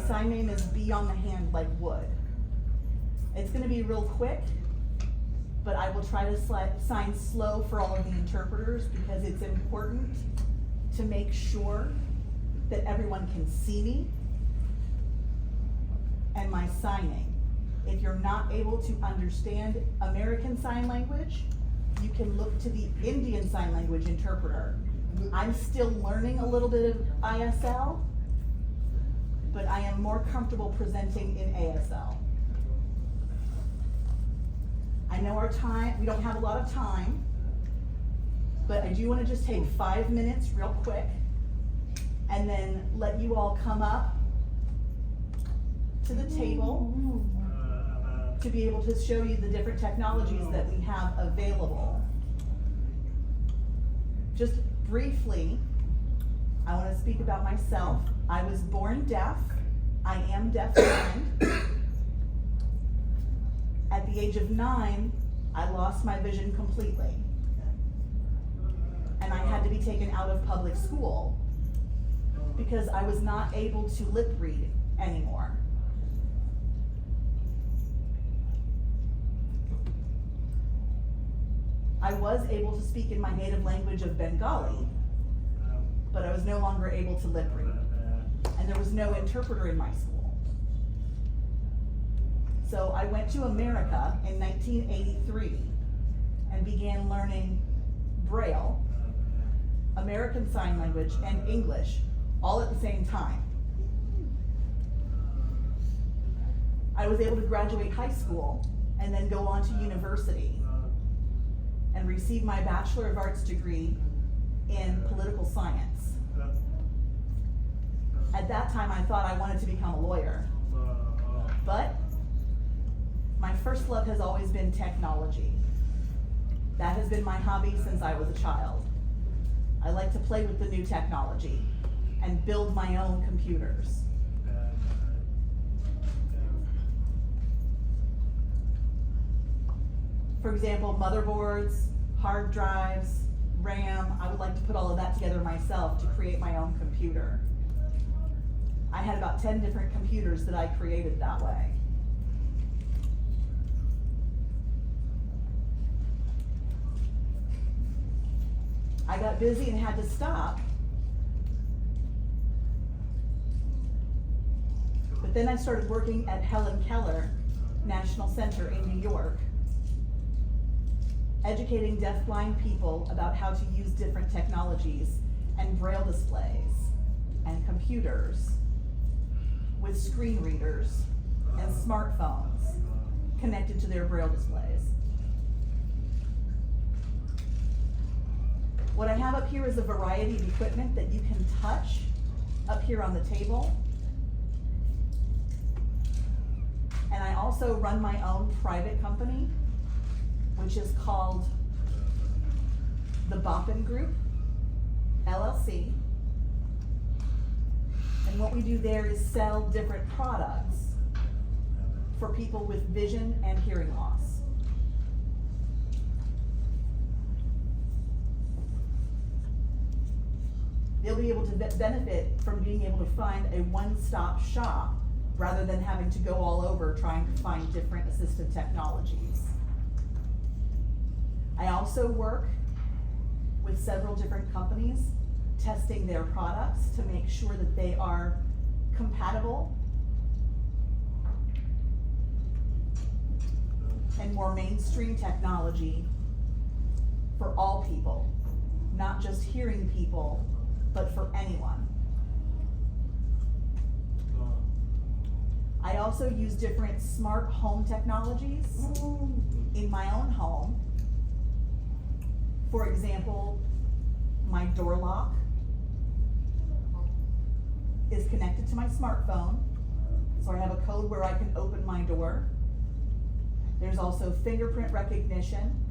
sign name is B on the hand like wood. It's gonna be real quick, but I will try to sign slow for all of the interpreters because it's important to make sure that everyone can see me and my signing. If you're not able to understand American Sign Language, you can look to the Indian Sign Language interpreter. I'm still learning a little bit of ISL, but I am more comfortable presenting in ASL. I know our time, we don't have a lot of time, but I do want to just take 5 minutes real quick and then let you all come up to the table to be able to show you the different technologies that we have available. Just briefly, I want to speak about myself. I was born deaf. I am deafblind. At the age of 9, I lost my vision completely. And I had to be taken out of public school because I was not able to lip read anymore. I was able to speak in my native language of Bengali, but I was no longer able to lip read. And there was no interpreter in my school. So I went to America in 1983 and began learning Braille, American Sign Language, and English all at the same time. I was able to graduate high school and then go on to university and receive my Bachelor of Arts degree in political science. At that time, I thought I wanted to become a lawyer, but my first love has always been technology. That has been my hobby since I was a child. I like to play with the new technology and build my own computers. For example, motherboards, hard drives, RAM, I would like to put all of that together myself to create my own computer. I had about 10 different computers that I created that way. I got busy and had to stop. But then I started working at Helen Keller National Center in New York, educating deafblind people about how to use different technologies and Braille displays and computers with screen readers and smartphones connected to their Braille displays. What I have up here is a variety of equipment that you can touch up here on the table. And I also run my own private company, which is called the Bapin Group, LLC. And what we do there is sell different products for people with vision and hearing loss. They'll be able to benefit from being able to find a one-stop shop rather than having to go all over trying to find different assistive technologies. I also work with several different companies testing their products to make sure that they are compatible and more mainstream technology for all people, not just hearing people, but for anyone. I also use different smart home technologies in my own home. For example, my door lock is connected to my smartphone, so I have a code where I can open my door. There's also fingerprint recognition,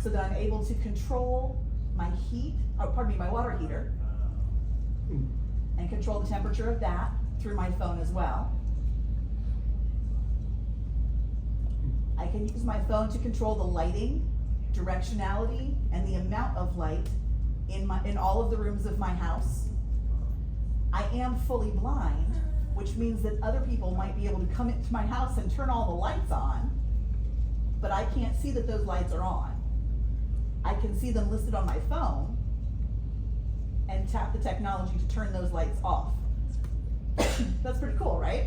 so that I'm able to control my my water heater, and control the temperature of that through my phone as well. I can use my phone to control the lighting, directionality, and the amount of light in all of the rooms of my house. I am fully blind, which means that other people might be able to come into my house and turn all the lights on, but I can't see that those lights are on. I can see them listed on my phone and tap the technology to turn those lights off. That's pretty cool, right?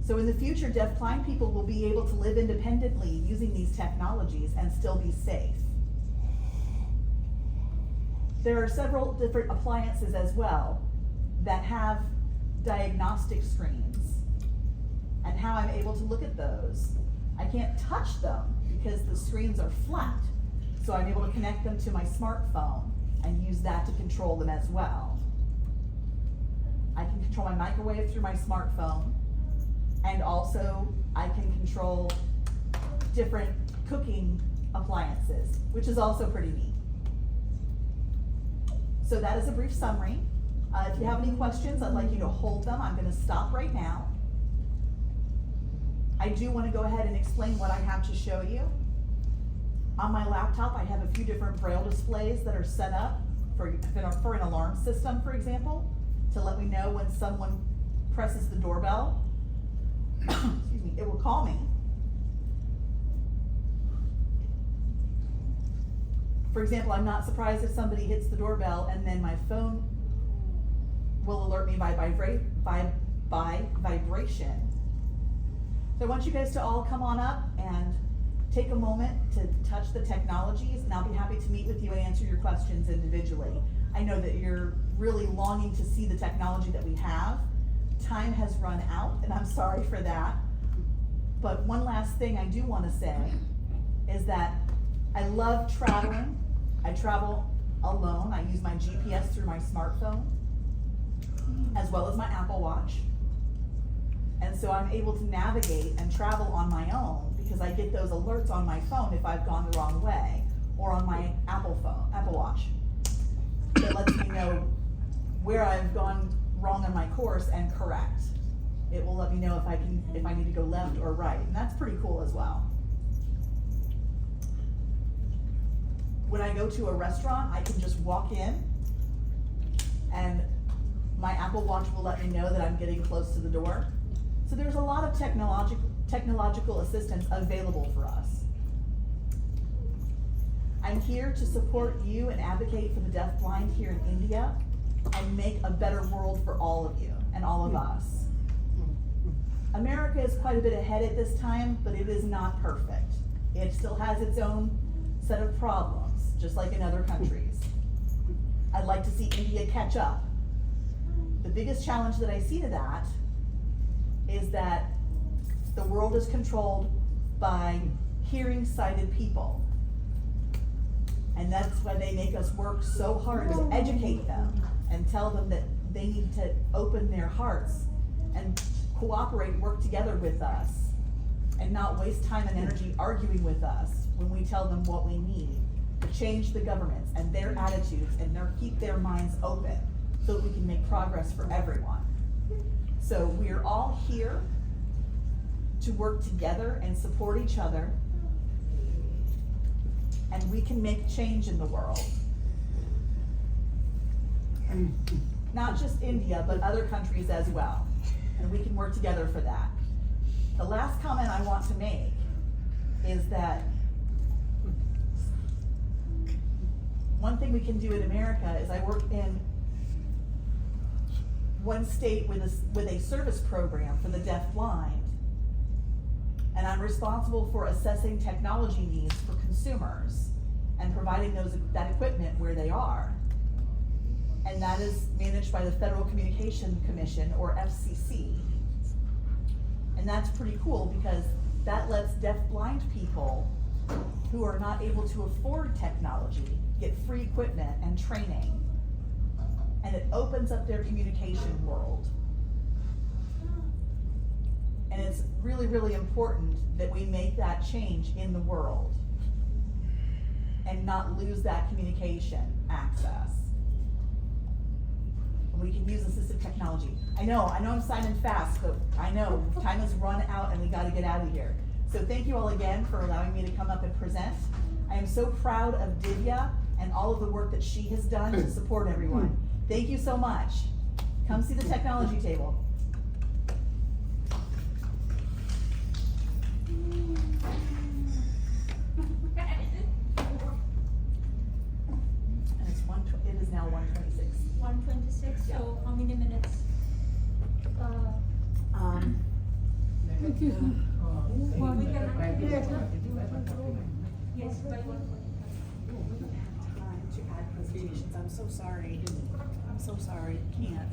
So in the future, deafblind people will be able to live independently using these technologies and still be safe. There are several different appliances as well that have diagnostic screens, and how I'm able to look at those. I can't touch them because the screens are flat, so I'm able to connect them to my smartphone and use that to control them as well. I can control my microwave through my smartphone, and also I can control different cooking appliances, which is also pretty neat. So that is a brief summary. If you have any questions, I'd like you to hold them. I'm going to stop right now. I do want to go ahead and explain what I have to show you. On my laptop, I have a few different braille displays that are set up for an alarm system, for example, to let me know when someone presses the doorbell. Excuse me, it will call me. For example, I'm not surprised if somebody hits the doorbell and then my phone will alert me by vibration. So I want you guys to all come on up and take a moment to touch the technologies, and I'll be happy to meet with you and answer your questions individually. I know that you're really longing to see the technology that we have. Time has run out, and I'm sorry for that. But one last thing I do want to say is that I love traveling. I travel alone. I use my GPS through my smartphone, as well as my Apple Watch. And so I'm able to navigate and travel on my own because I get those alerts on my phone if I've gone the wrong way, or on my Apple Watch. That lets me know where I've gone wrong on my course and correct. It will let me know if I need to go left or right, and that's pretty cool as well. When I go to a restaurant, I can just walk in and my Apple Watch will let me know that I'm getting close to the door. So there's a lot of technological assistance available for us. I'm here to support you and advocate for the deafblind here in India and make a better world for all of you and all of us. America is quite a bit ahead at this time, but it is not perfect. It still has its own set of problems, just like in other countries. I'd like to see India catch up. The biggest challenge that I see to that is that the world is controlled by hearing-sighted people. And that's why they make us work so hard to educate them and tell them that they need to open their hearts and cooperate, work together with us, and not waste time and energy arguing with us when we tell them what we need to change the governments and their attitudes and keep their minds open so that we can make progress for everyone. So we're all here to work together and support each other, and we can make change in the world. Not just India, but other countries as well. And we can work together for that. The last comment I want to make is that one thing we can do in America is I work in one state with a service program for the deafblind, and I'm responsible for assessing technology needs for consumers and providing that equipment where they are. And that is managed by the Federal Communications Commission, or FCC. And that's pretty cool because that lets deafblind people who are not able to afford technology get free equipment and training. And it opens up their communication world. And it's really, really important that we make that change in the world and not lose that communication access. We can use assistive technology. I know I'm signing fast, but I know time has run out and we got to get out of here. So thank you all again for allowing me to come up and present. I am so proud of Divya and all of the work that she has done to support everyone. Thank you so much. Come see the technology table. And it is now 1:26. 1:26, so how many minutes? We can, yes, by 1:45. Time to add presentations. I'm so sorry. I'm so sorry. Can't.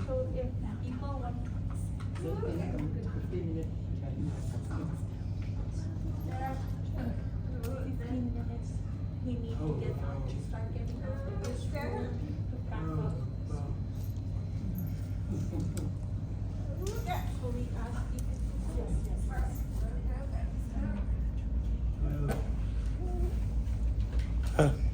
So if people want, there are 15 minutes, we need to get out to start getting out of the school to practice. So we ask people to. Yes.